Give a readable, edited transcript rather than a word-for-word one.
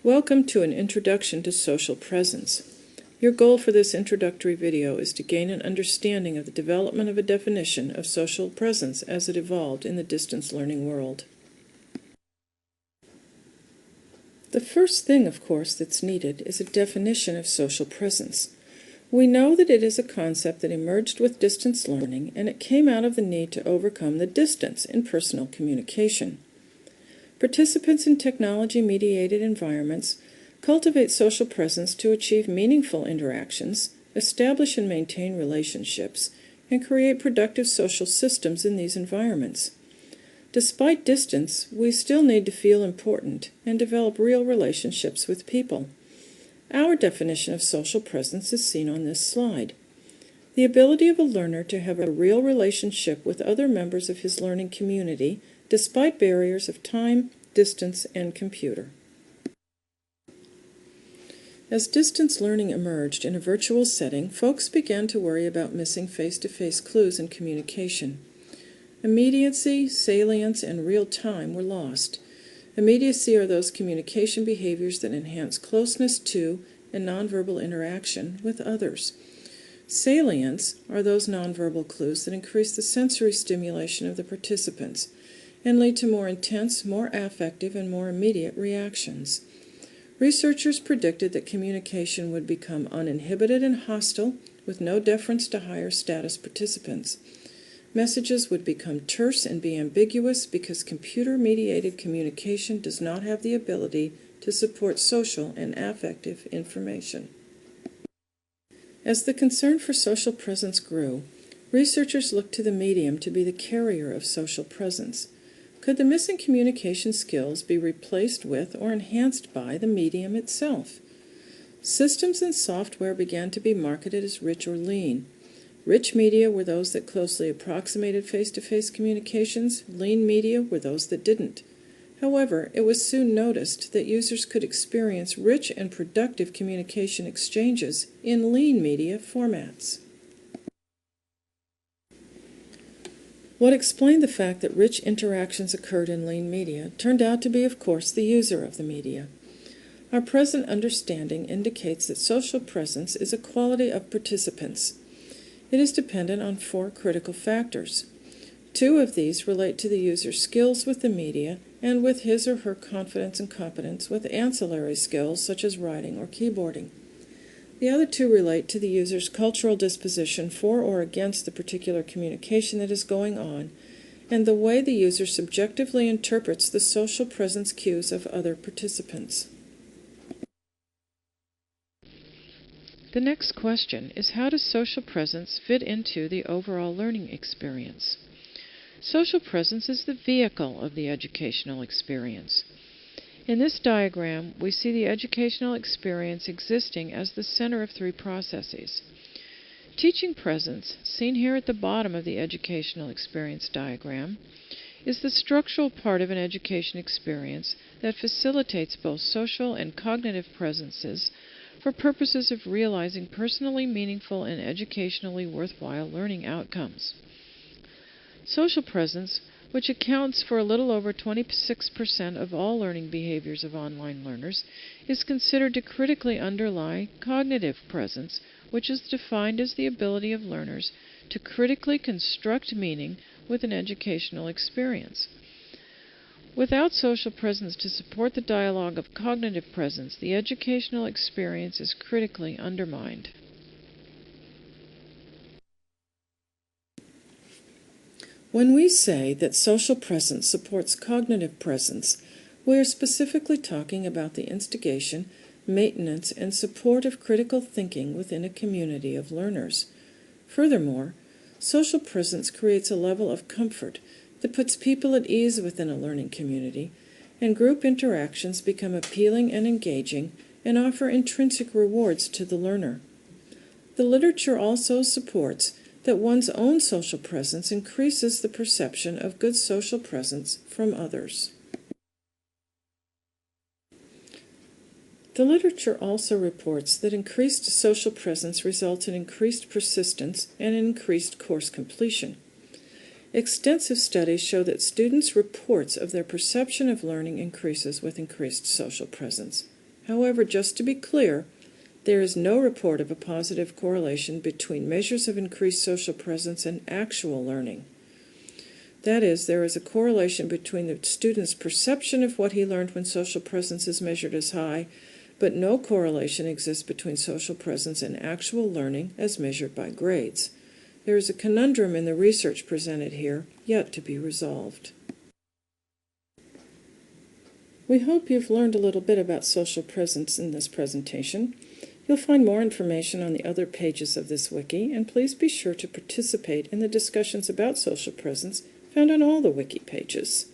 Welcome to an introduction to social presence. Your goal for this introductory video is to gain an understanding of the development of a definition of social presence as it evolved in the distance learning world. The first thing, of course, that's needed is a definition of social presence. We know that it is a concept that emerged with distance learning, and it came out of the need to overcome the distance in personal communication. Participants in technology-mediated environments cultivate social presence to achieve meaningful interactions, establish and maintain relationships, and create productive social systems in these environments. Despite distance, we still need to feel important and develop real relationships with people. Our definition of social presence is seen on this slide. The ability of a learner to have a real relationship with other members of his learning community despite barriers of time, distance, and computer. As distance learning emerged in a virtual setting, folks began to worry about missing face-to-face clues in communication. Immediacy, salience, and real time were lost. Immediacy are those communication behaviors that enhance closeness to and nonverbal interaction with others. Salience are those nonverbal clues that increase the sensory stimulation of the participants and lead to more intense, more affective, and more immediate reactions. Researchers predicted that communication would become uninhibited and hostile, with no deference to higher status participants. Messages would become terse and be ambiguous because computer-mediated communication does not have the ability to support social and affective information. As the concern for social presence grew, researchers looked to the medium to be the carrier of social presence. Could the missing communication skills be replaced with or enhanced by the medium itself? Systems and software began to be marketed as rich or lean. Rich media were those that closely approximated face-to-face communications. Lean media were those that didn't. However, it was soon noticed that users could experience rich and productive communication exchanges in lean media formats. What explained the fact that rich interactions occurred in lean media turned out to be, of course, the user of the media. Our present understanding indicates that social presence is a quality of participants. It is dependent on 4 critical factors. 2 of these relate to the user's skills with the media and with his or her confidence and competence with ancillary skills such as writing or keyboarding. The other 2 relate to the user's cultural disposition for or against the particular communication that is going on, and the way the user subjectively interprets the social presence cues of other participants. The next question is, how does social presence fit into the overall learning experience? Social presence is the vehicle of the educational experience. In this diagram, we see the educational experience existing as the center of 3 processes. Teaching presence, seen here at the bottom of the educational experience diagram, is the structural part of an education experience that facilitates both social and cognitive presences for purposes of realizing personally meaningful and educationally worthwhile learning outcomes. Social presence, which accounts for a little over 26% of all learning behaviors of online learners, is considered to critically underlie cognitive presence, which is defined as the ability of learners to critically construct meaning with an educational experience. Without social presence to support the dialogue of cognitive presence, the educational experience is critically undermined. When we say that social presence supports cognitive presence, we are specifically talking about the instigation, maintenance, and support of critical thinking within a community of learners. Furthermore, social presence creates a level of comfort that puts people at ease within a learning community, and group interactions become appealing and engaging and offer intrinsic rewards to the learner. The literature also supports that one's own social presence increases the perception of good social presence from others. The literature also reports that increased social presence results in increased persistence and increased course completion. Extensive studies show that students' reports of their perception of learning increases with increased social presence. However, just to be clear, there is no report of a positive correlation between measures of increased social presence and actual learning. That is, there is a correlation between the student's perception of what he learned when social presence is measured as high, but no correlation exists between social presence and actual learning as measured by grades. There is a conundrum in the research presented here, yet to be resolved. We hope you've learned a little bit about social presence in this presentation. You'll find more information on the other pages of this wiki, and please be sure to participate in the discussions about social presence found on all the wiki pages.